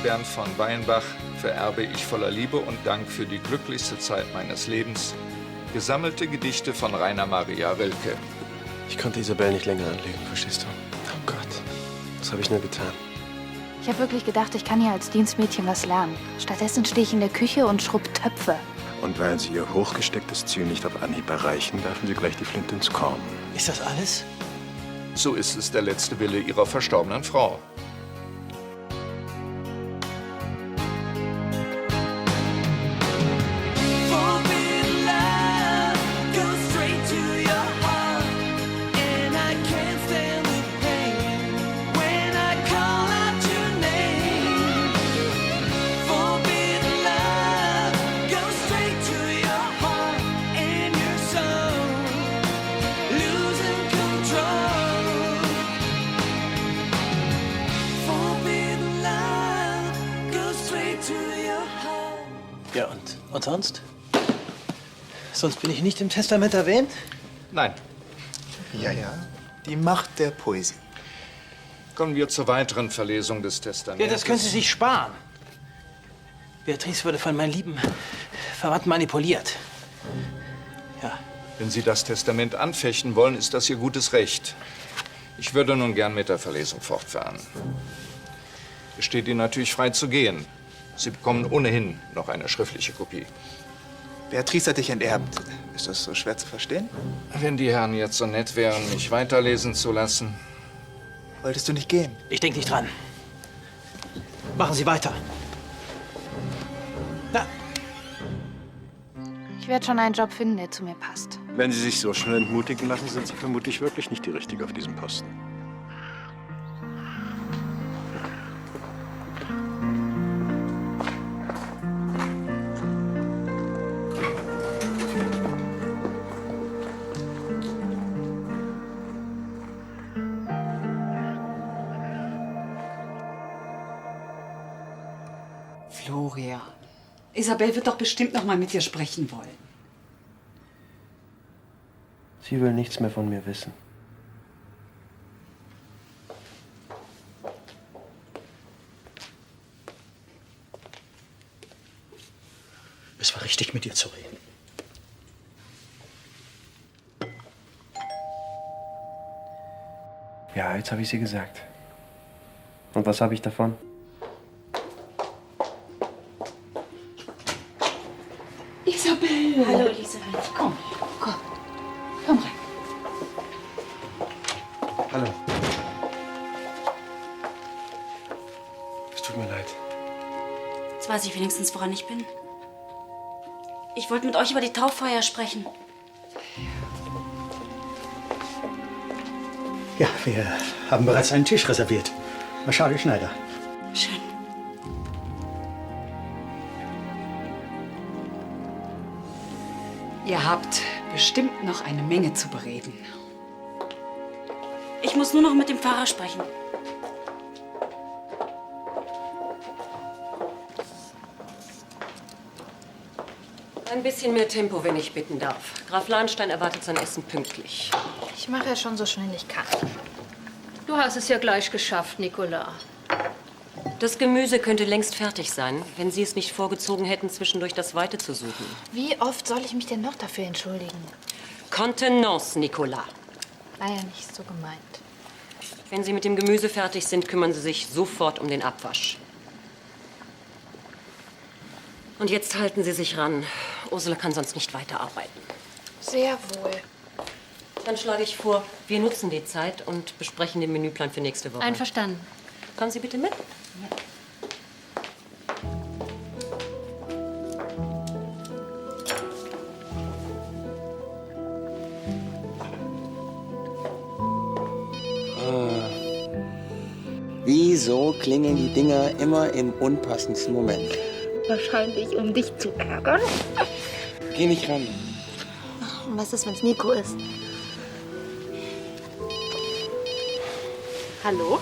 Bernd von Weinbach vererbe ich voller Liebe und Dank für die glücklichste Zeit meines Lebens gesammelte Gedichte von Rainer Maria Rilke. Ich konnte Isabel nicht länger anlegen, verstehst du? Oh Gott, was habe ich nur getan? Ich habe wirklich gedacht, ich kann hier als Dienstmädchen was lernen. Stattdessen stehe ich in der Küche und schrubb Töpfe. Und weil Sie Ihr hochgestecktes Ziel nicht auf Anhieb erreichen, werfen Sie gleich die Flinte ins Korn. Ist das alles? So ist es der letzte Wille ihrer verstorbenen Frau. Ja, und sonst? Sonst bin ich nicht im Testament erwähnt? Nein. Ja, ja. Die Macht der Poesie. Kommen wir zur weiteren Verlesung des Ja, Testaments. das können Sie sich sparen. Beatrice wurde von meinen lieben Verwandten manipuliert. Ja. Wenn Sie das Testament anfechten wollen, ist das Ihr gutes Recht. Ich würde nun gern mit der Verlesung fortfahren. Es steht Ihnen natürlich frei zu gehen. Sie bekommen ohnehin noch eine schriftliche Kopie. Beatrice hat dich enterbt. Ist das so schwer zu verstehen? Wenn die Herren jetzt so nett wären, mich weiterlesen zu lassen. Wolltest du nicht gehen? Ich denke nicht dran. Machen Sie weiter. Na, Ich werde schon einen Job finden, der zu mir passt. Wenn Sie sich so schnell entmutigen lassen, sind Sie vermutlich wirklich nicht die Richtige auf diesem Posten. Gloria, Isabel wird doch bestimmt noch mal mit dir sprechen wollen. Sie will nichts mehr von mir wissen. es war richtig, mit dir zu reden. Ja, jetzt habe ich sie gesagt. Und was habe ich davon? Isabel! Hallo, Elisabeth. Komm, komm. Komm rein. Hallo. Es tut mir leid. Jetzt weiß ich wenigstens, woran ich bin. Ich wollte mit euch über die Tauffeier sprechen. Ja, wir haben bereits einen Tisch reserviert. Bei Charlie Schneider. Schön. Ihr habt bestimmt noch eine Menge zu bereden. Ich muss nur noch mit dem Pfarrer sprechen. Ein bisschen mehr Tempo, wenn ich bitten darf. Graf Lahnstein erwartet sein Essen pünktlich. Ich mache ja schon so schnell ich kann. Du hast es ja gleich geschafft, Nicolas. Das Gemüse könnte längst fertig sein, wenn Sie es nicht vorgezogen hätten, zwischendurch das Weite zu suchen. Wie oft soll ich mich denn noch dafür entschuldigen? Contenance, Nicolas. War ja nicht so gemeint. Wenn Sie mit dem Gemüse fertig sind, kümmern Sie sich sofort um den Abwasch. Und jetzt halten Sie sich ran. Ursula kann sonst nicht weiterarbeiten. Sehr wohl. Dann schlage ich vor, wir nutzen die Zeit und besprechen den Menüplan für nächste Woche. Einverstanden. Kommen Sie bitte mit. Wieso klingeln die Dinger immer im unpassendsten Moment? Wahrscheinlich, um dich zu ärgern. Geh nicht ran. Und was ist, wenn es Nico ist? Hallo?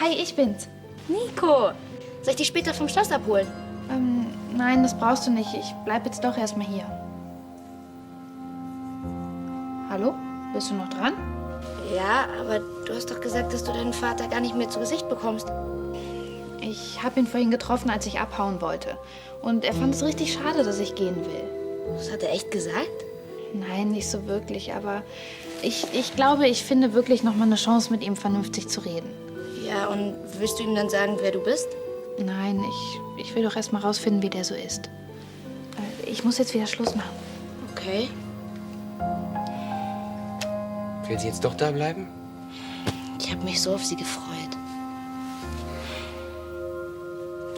Hi, ich bin's. Nico. Soll ich dich später vom Schloss abholen? Nein, das brauchst du nicht. Ich bleib jetzt doch erstmal hier. Hallo? Bist du noch dran? Ja, aber du hast doch gesagt, dass du deinen Vater gar nicht mehr zu Gesicht bekommst. Ich habe ihn vorhin getroffen, als ich abhauen wollte. Und er fand es richtig schade, dass ich gehen will. Das hat er echt gesagt? Nein, nicht so wirklich, aber ich glaube, ich finde wirklich noch mal eine Chance, mit ihm vernünftig zu reden. Ja, und willst du ihm dann sagen, wer du bist? Nein, ich will doch erst mal rausfinden, wie der so ist. Ich muss jetzt wieder Schluss machen. Okay. Will sie jetzt doch da bleiben? Ich habe mich so auf sie gefreut.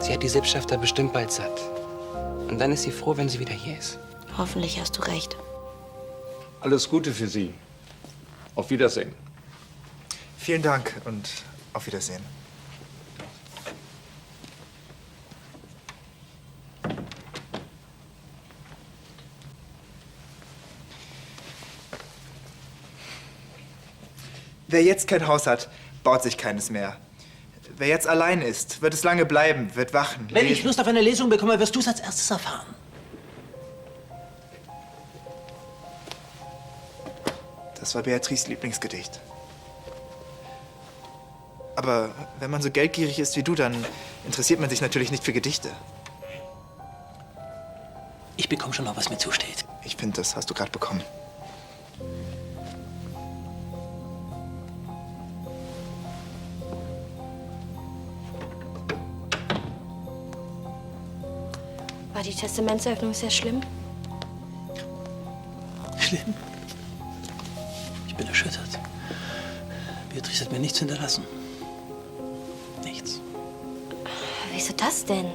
Sie hat die Sippschaft da bestimmt bald satt. Und dann ist sie froh, wenn sie wieder hier ist. Hoffentlich hast du recht. Alles Gute für Sie. Auf Wiedersehen. Vielen Dank und auf Wiedersehen. Wer jetzt kein Haus hat, baut sich keines mehr. Wer jetzt allein ist, wird es lange bleiben, wird wachen, Wenn ich lesen. Lust auf eine Lesung bekomme, wirst du es als erstes erfahren. Das war Beatrices Lieblingsgedicht. Aber wenn man so geldgierig ist wie du, dann interessiert man sich natürlich nicht für Gedichte. Ich bekomme schon noch, was mir zusteht. Ich finde, das hast du gerade bekommen. War die Testamentseröffnung sehr schlimm? Schlimm. Ich bin erschüttert. Beatrice hat mir nichts hinterlassen. Nichts. Wieso das denn?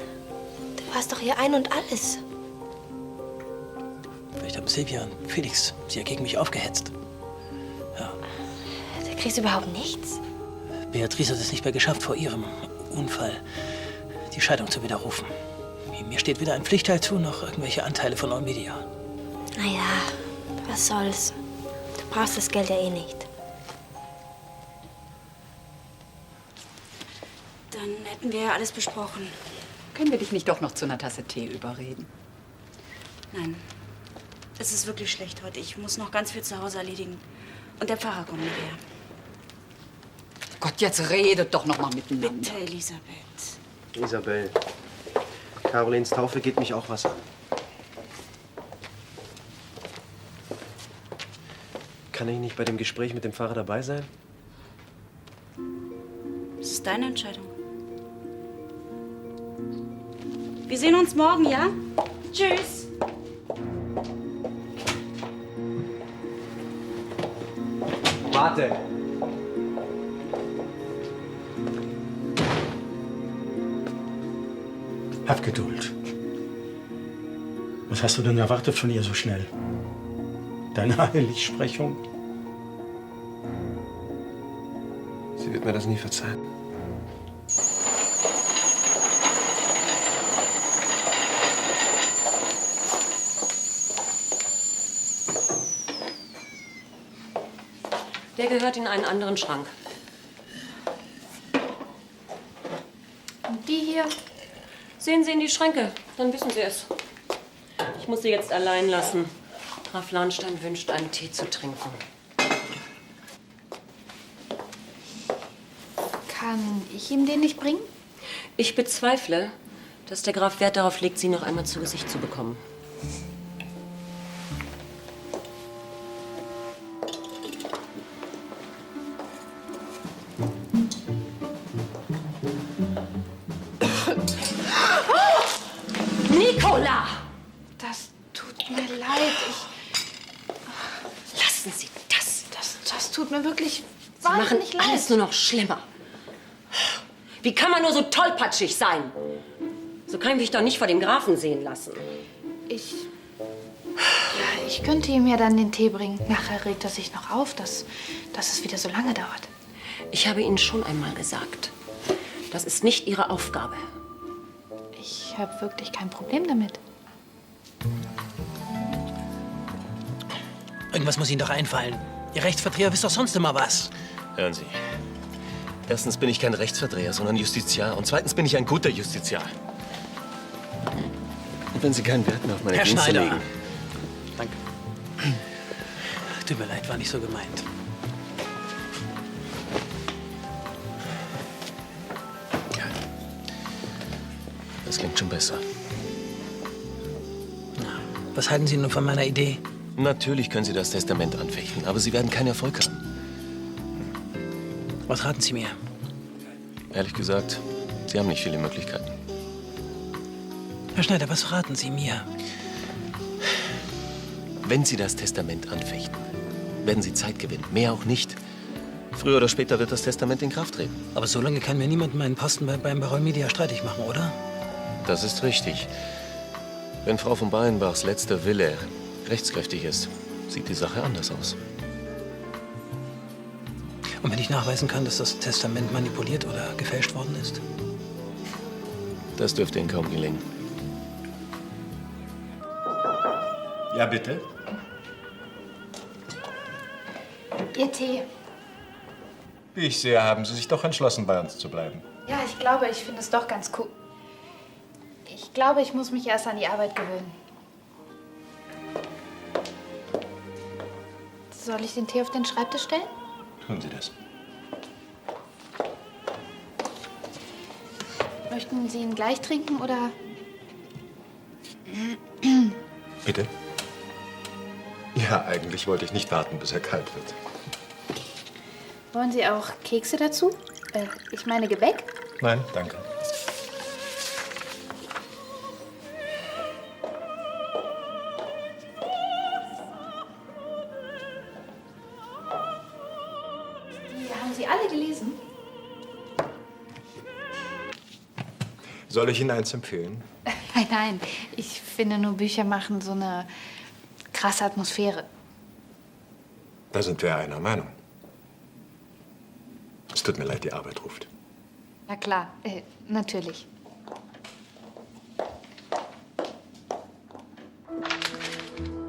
Du warst doch ihr Ein und Alles. Vielleicht haben Silvia und Felix sie ja gegen mich aufgehetzt. Ja. Du kriegst überhaupt nichts? Beatrice hat es nicht mehr geschafft, vor ihrem Unfall die Scheidung zu widerrufen. Mir steht weder ein Pflichtteil zu, noch irgendwelche Anteile von Olmedia. Naja, was soll's. Du brauchst das Geld ja eh nicht. Dann hätten wir ja alles besprochen. Können wir dich nicht doch noch zu einer Tasse Tee überreden? Nein, es ist wirklich schlecht heute. Ich muss noch ganz viel zu Hause erledigen. Und der Pfarrer kommt nachher. Gott, jetzt redet doch noch mal miteinander. Bitte, Elisabeth. Isabel, Carolins Taufe geht mich auch was an. Kann ich nicht bei dem Gespräch mit dem Pfarrer dabei sein? Das ist deine Entscheidung. Wir sehen uns morgen, ja? Tschüss. Warte! Hab Geduld. Was hast du denn erwartet von ihr so schnell? Deine Heiligsprechung? Sie wird mir das nie verzeihen. Der gehört in einen anderen Schrank. Und die hier? Sehen Sie in die Schränke, dann wissen Sie es. Ich muss Sie jetzt allein lassen. Graf Lahnstein wünscht, einen Tee zu trinken. Kann ich ihm den nicht bringen? Ich bezweifle, dass der Graf Wert darauf legt, Sie noch einmal zu Gesicht zu bekommen. Nicola! Das tut mir leid. Lassen Sie das. Das tut mir wirklich Sie machen wahnsinnig leid. alles nur noch schlimmer. Wie kann man nur so tollpatschig sein? So kann ich mich doch nicht vor dem Grafen sehen lassen. Ich könnte ihm ja dann den Tee bringen. Nachher regt er sich noch auf, dass es wieder so lange dauert. Ich habe Ihnen schon einmal gesagt, das ist nicht Ihre Aufgabe. Ich habe wirklich kein Problem damit. Irgendwas muss Ihnen doch einfallen. Ihr Rechtsvertreter wisst doch sonst immer was. Hören Sie. Erstens bin ich kein Rechtsverdreher, sondern Justiziar. Und zweitens bin ich ein guter Justiziar. Und wenn Sie keinen Wert mehr auf meine Herr Dienste Schneider. legen... Danke. Tut mir leid, war nicht so gemeint. Das klingt schon besser. Was halten Sie nun von meiner Idee? Natürlich können Sie das Testament anfechten, aber Sie werden keinen Erfolg haben. Was raten Sie mir? Ehrlich gesagt, Sie haben nicht viele Möglichkeiten. Herr Schneider, was raten Sie mir? Wenn Sie das Testament anfechten, werden Sie Zeit gewinnen. Mehr auch nicht. Früher oder später wird das Testament in Kraft treten. Aber so lange kann mir niemand meinen Posten beim Baron Media streitig machen, oder? Das ist richtig. Wenn Frau von Bayenbachs letzter Wille rechtskräftig ist, sieht die Sache anders aus. Und wenn ich nachweisen kann, dass das Testament manipuliert oder gefälscht worden ist? Das dürfte Ihnen kaum gelingen. Ja, bitte? Ihr Tee. Wie ich sehe, haben Sie sich doch entschlossen, bei uns zu bleiben. Ja, ich finde es doch ganz cool. Ich glaube, ich muss mich erst an die Arbeit gewöhnen. Soll ich den Tee auf den Schreibtisch stellen? Tun Sie das. Möchten Sie ihn gleich trinken oder? Bitte? Ja, eigentlich wollte ich nicht warten, bis er kalt wird. Wollen Sie auch Kekse dazu? Ich meine Gebäck? Nein, danke. Die haben Sie alle gelesen? Soll ich Ihnen eins empfehlen? Nein. Ich finde nur, Bücher machen so eine krasse Atmosphäre. Da sind wir einer Meinung. Es tut mir leid, die Arbeit ruft. Na klar, natürlich.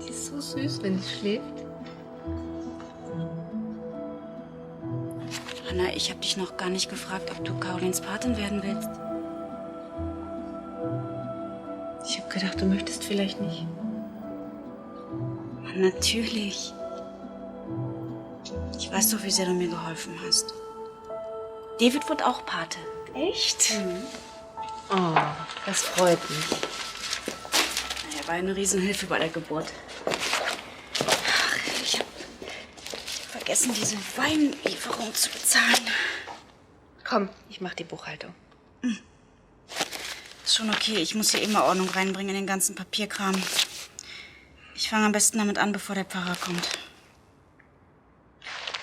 Die ist so süß, wenn sie schläft. Anna, ich habe dich noch gar nicht gefragt, ob du Carolins Patin werden willst. Ich habe gedacht, du möchtest vielleicht nicht. Natürlich. Ich weiß doch, wie sehr du mir geholfen hast. David wird auch Pate. Echt? Oh, das freut mich. Er war eine Riesenhilfe bei der Geburt. Ach, ich hab vergessen, diese Weinlieferung zu bezahlen. Komm, ich mach die Buchhaltung. Ist schon okay. Ich muss hier immer Ordnung reinbringen in den ganzen Papierkram. Ich fange am besten damit an, bevor der Pfarrer kommt.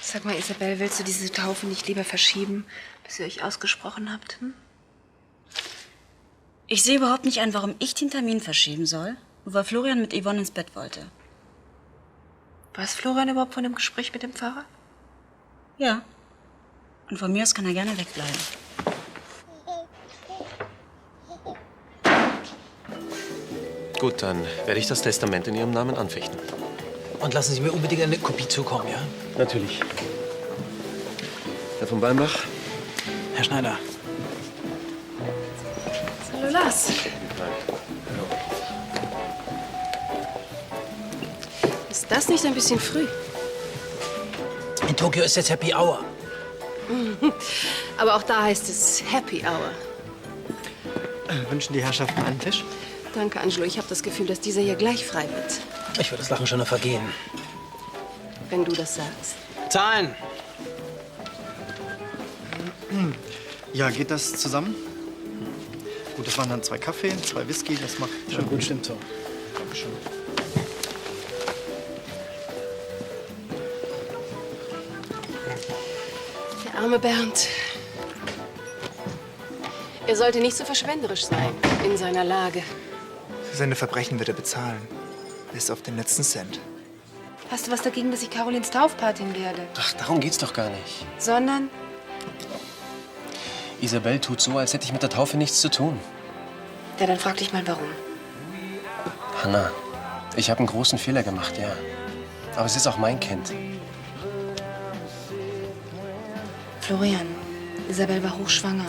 Sag mal, Isabel, willst du diese Taufe nicht lieber verschieben, bis ihr euch ausgesprochen habt? Hm? Ich sehe überhaupt nicht ein, warum ich den Termin verschieben soll, nur weil Florian mit Yvonne ins Bett wollte. Weiß Florian überhaupt von dem Gespräch mit dem Pfarrer? Ja. Und von mir aus kann er gerne wegbleiben. Gut, dann werde ich das Testament in Ihrem Namen anfechten. Und lassen Sie mir unbedingt eine Kopie zukommen, ja? Natürlich. Herr von Bayenbach? Herr Schneider. Hallo, Lars. Ist das nicht ein bisschen früh? In Tokio ist jetzt Happy Hour. Aber auch da heißt es Happy Hour. Wünschen die Herrschaften einen Tisch? Danke, Angelo. Ich habe das Gefühl, dass dieser hier gleich frei wird. Ich würde das Lachen schon noch vergehen. Wenn du das sagst. Zahlen! Ja, geht das zusammen? Gut, das waren dann 2 Kaffee, 2 Whisky, das macht... Schon gut, stimmt so. Dankeschön. Der arme Bernd. Er sollte nicht so verschwenderisch sein in seiner Lage. Für seine Verbrechen wird er bezahlen. Bis auf den letzten Cent. Hast du was dagegen, dass ich Carolins Taufpatin werde? Ach, darum geht's doch gar nicht. Sondern? Isabel tut so, als hätte ich mit der Taufe nichts zu tun. Ja, dann frag dich mal, warum. Hanna, ich habe einen großen Fehler gemacht, ja. Aber es ist auch mein Kind. Florian, Isabel war hochschwanger.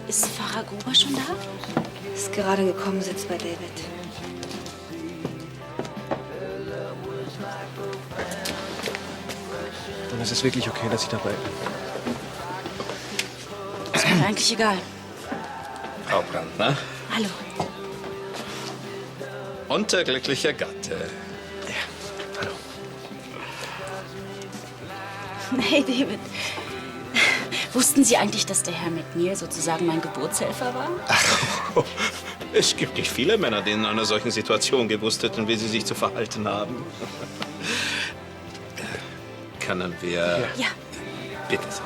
Ist Pfarrer Gruber schon da? Ist gerade gekommen, sitzt bei David. Und es ist wirklich okay, dass ich dabei bin. Ist mir eigentlich egal. Frau Brandner. Hallo. Und der glückliche Gatte. Hey, David. Wussten Sie eigentlich, dass der Herr McNeil sozusagen mein Geburtshelfer war? Es gibt nicht viele Männer, die in einer solchen Situation gewusst hätten, wie sie sich zu verhalten haben. Können wir... Ja. Bitte sehr.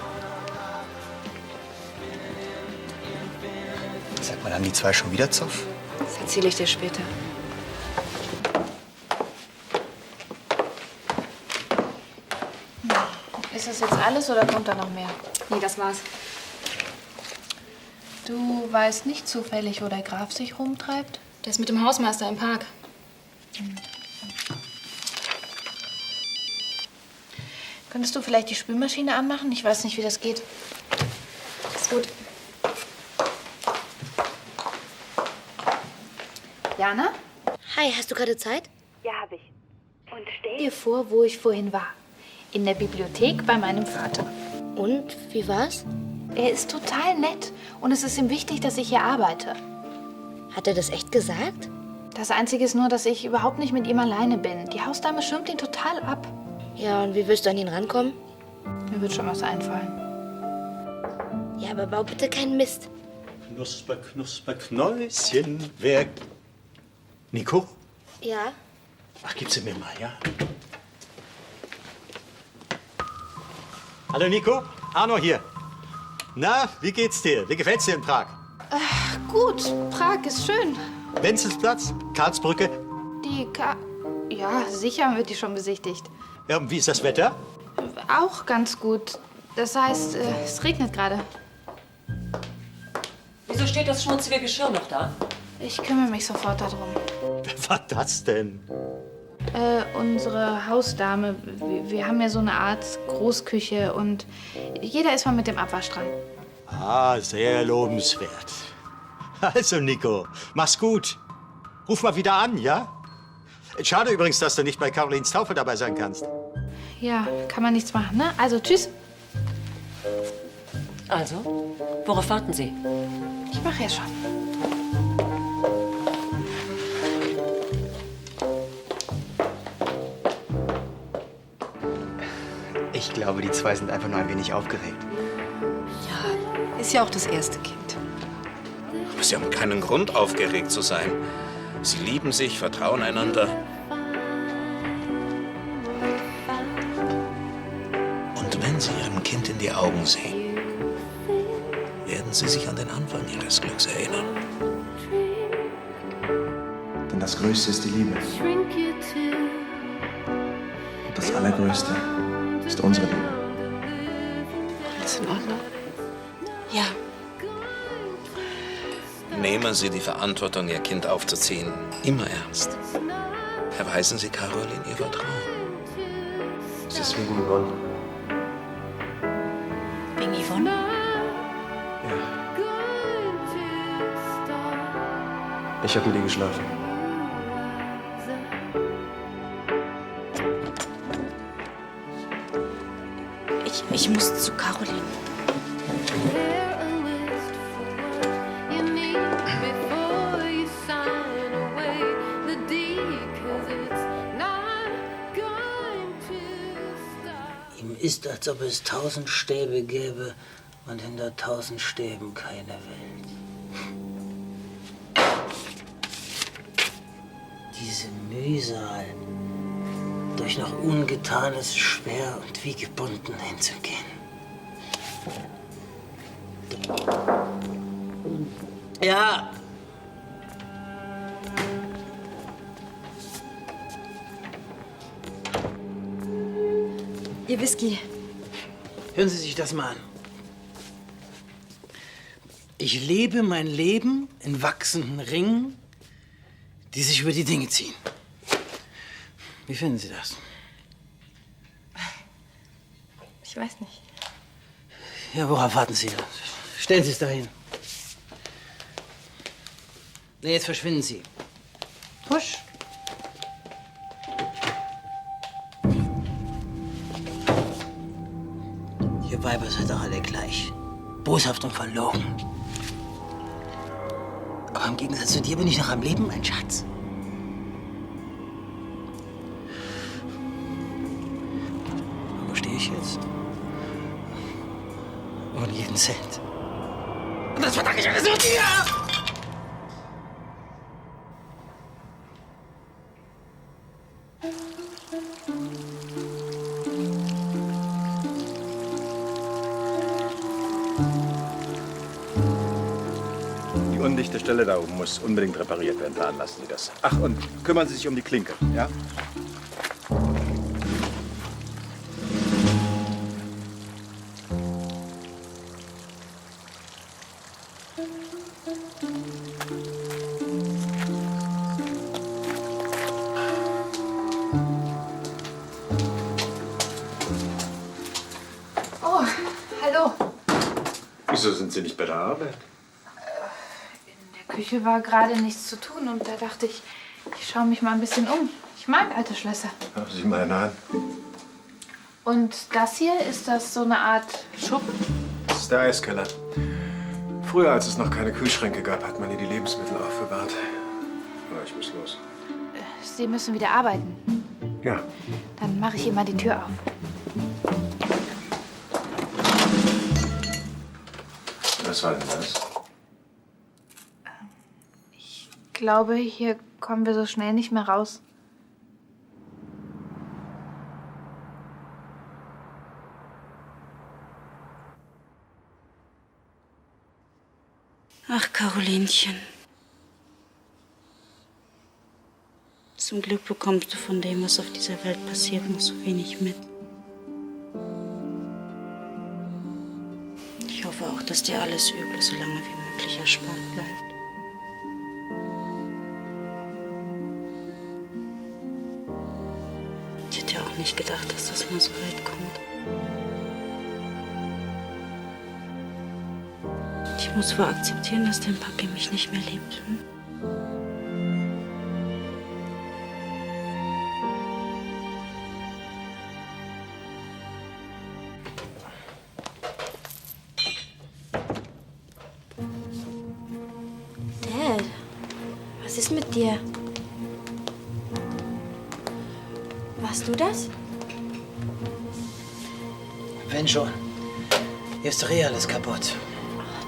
Sag mal, haben die zwei schon wieder Zoff? Das erzähle ich dir später. Ist das jetzt alles oder kommt da noch mehr? Nee, das war's. Du weißt nicht zufällig, wo der Graf sich rumtreibt? Der ist mit dem Hausmeister im Park. Könntest du vielleicht die Spülmaschine anmachen? Ich weiß nicht, wie das geht. Ist gut. Jana? Hi, hast du gerade Zeit? Ja, habe ich. Und stell dir vor, wo ich vorhin war. In der Bibliothek bei meinem Vater. Und, wie war's? Er ist total nett. Und es ist ihm wichtig, dass ich hier arbeite. Hat er das echt gesagt? Das Einzige ist nur, dass ich überhaupt nicht mit ihm alleine bin. Die Hausdame schirmt ihn total ab. Ja, und wie willst du an ihn rankommen? Mir wird schon was einfallen. Ja, aber bau bitte keinen Mist. Knusper, Knusper, Knäuschen, wer... Nico? Ja? Ach, gib sie mir mal, ja? Hallo, Nico. Arno hier. Na, wie geht's dir? Wie gefällt's dir in Prag? Gut, Prag ist schön. Wenzelsplatz? Karlsbrücke? Ja, sicher wird die schon besichtigt. Ja, und wie ist das Wetter? Auch ganz gut. Das heißt, es regnet gerade. Wieso steht das schmutzige Geschirr noch da? Ich kümmere mich sofort darum. Wer war das denn? Unsere Hausdame. Wir haben ja so eine Art Großküche und jeder ist mal mit dem Abwasch dran. Ah, sehr lobenswert. Also, Nico, mach's gut. Ruf mal wieder an, ja? Schade übrigens, dass du nicht bei Carolins Taufe dabei sein kannst. Ja, kann man nichts machen, ne? Also, tschüss. Also, worauf warten Sie? Ich mache ja schon. Ich glaube, die zwei sind einfach nur ein wenig aufgeregt. Ja, ist ja auch das erste Kind. Aber Sie haben keinen Grund, aufgeregt zu sein. Sie lieben sich, vertrauen einander. Und wenn Sie Ihrem Kind in die Augen sehen, werden Sie sich an den Anfang Ihres Glücks erinnern. Denn das Größte ist die Liebe. Und das Allergrößte ist unsere Liebe. Alles in Ordnung? Ja. Nehmen Sie die Verantwortung, Ihr Kind aufzuziehen, immer ernst. Erweisen Sie Caroline Ihr Vertrauen. Es ist wegen Yvonne. Wegen Yvonne? Ich habe mit ihr geschlafen. Ich muss zu Caroline. Ihm ist, als ob es 1000 Stäbe gäbe und hinter 1000 Stäben keine Welt. Diese Mühsal, durch noch Ungetanes schwer und wie gebunden hinzugehen. Ja. Ihr Whisky. Hören Sie sich das mal an. Ich lebe mein Leben in wachsenden Ringen, die sich über die Dinge ziehen. Wie finden Sie das? Ich weiß nicht. Ja, worauf warten Sie? Stellen Sie es dahin. Nee, jetzt verschwinden Sie. Husch. Ihr Weiber seid doch alle gleich. Boshaft und verlogen. Aber im Gegensatz zu dir bin ich noch am Leben, mein Schatz. Und wo stehe ich jetzt? Ohne jeden Cent. Und das verdanke ich alles nur dir! Die undichte Stelle da oben muss unbedingt repariert werden. Veranlassen Sie das. Ach, und kümmern Sie sich um die Klinke, ja? Oh, hallo. Wieso sind Sie nicht bei der Arbeit? In der Küche war gerade nichts zu tun und da dachte ich, ich schaue mich mal ein bisschen um. Ich mag alte Schlösser. Ach, sieh mal einer an. Und das hier, ist das so eine Art Schuppen? Das ist der Eiskeller. Früher, als es noch keine Kühlschränke gab, hat man hier die Lebensmittel aufbewahrt. Aber ich muss los. Sie müssen wieder arbeiten. Ja. Dann mache ich hier mal die Tür auf. Was war denn das? Ich glaube, hier kommen wir so schnell nicht mehr raus. Ach, Carolinchen. Zum Glück bekommst du von dem, was auf dieser Welt passiert, noch so wenig mit. Ich hoffe auch, dass dir alles Üble so lange wie möglich erspart bleibt. Ich hätte ja auch nicht gedacht, dass das mal so weit kommt. Ich muss wohl akzeptieren, dass dein Papi mich nicht mehr liebt. Hm? Dad, was ist mit dir? Warst du das? Wenn schon. Hier ist doch eh alles kaputt.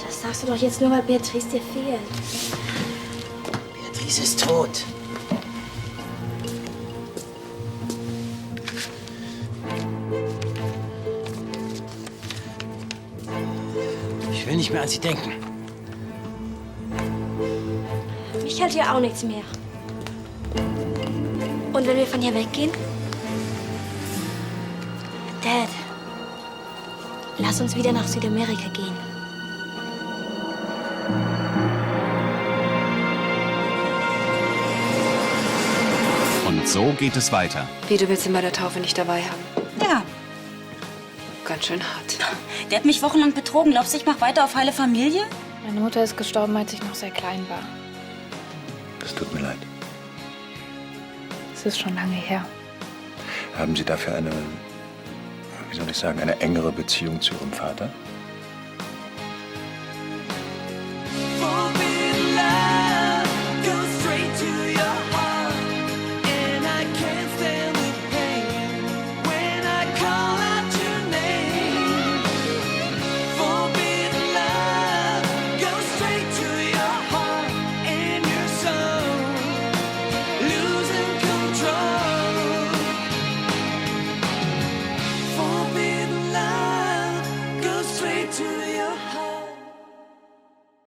Das sagst du doch jetzt nur, weil Beatrice dir fehlt. Beatrice ist tot. Ich will nicht mehr an sie denken. Mich hält hier auch nichts mehr. Und wenn wir von hier weggehen? Dad, lass uns wieder nach Südamerika gehen. Und so geht es weiter. Wie, du willst ihn bei der Taufe nicht dabei haben? Ja. Ganz schön hart. Der hat mich wochenlang betrogen. Glaubst du, ich mach weiter auf heile Familie? Meine Mutter ist gestorben, als ich noch sehr klein war. Das tut mir leid. Es ist schon lange her. Haben Sie dafür eine, wie soll ich sagen, eine engere Beziehung zu Ihrem Vater?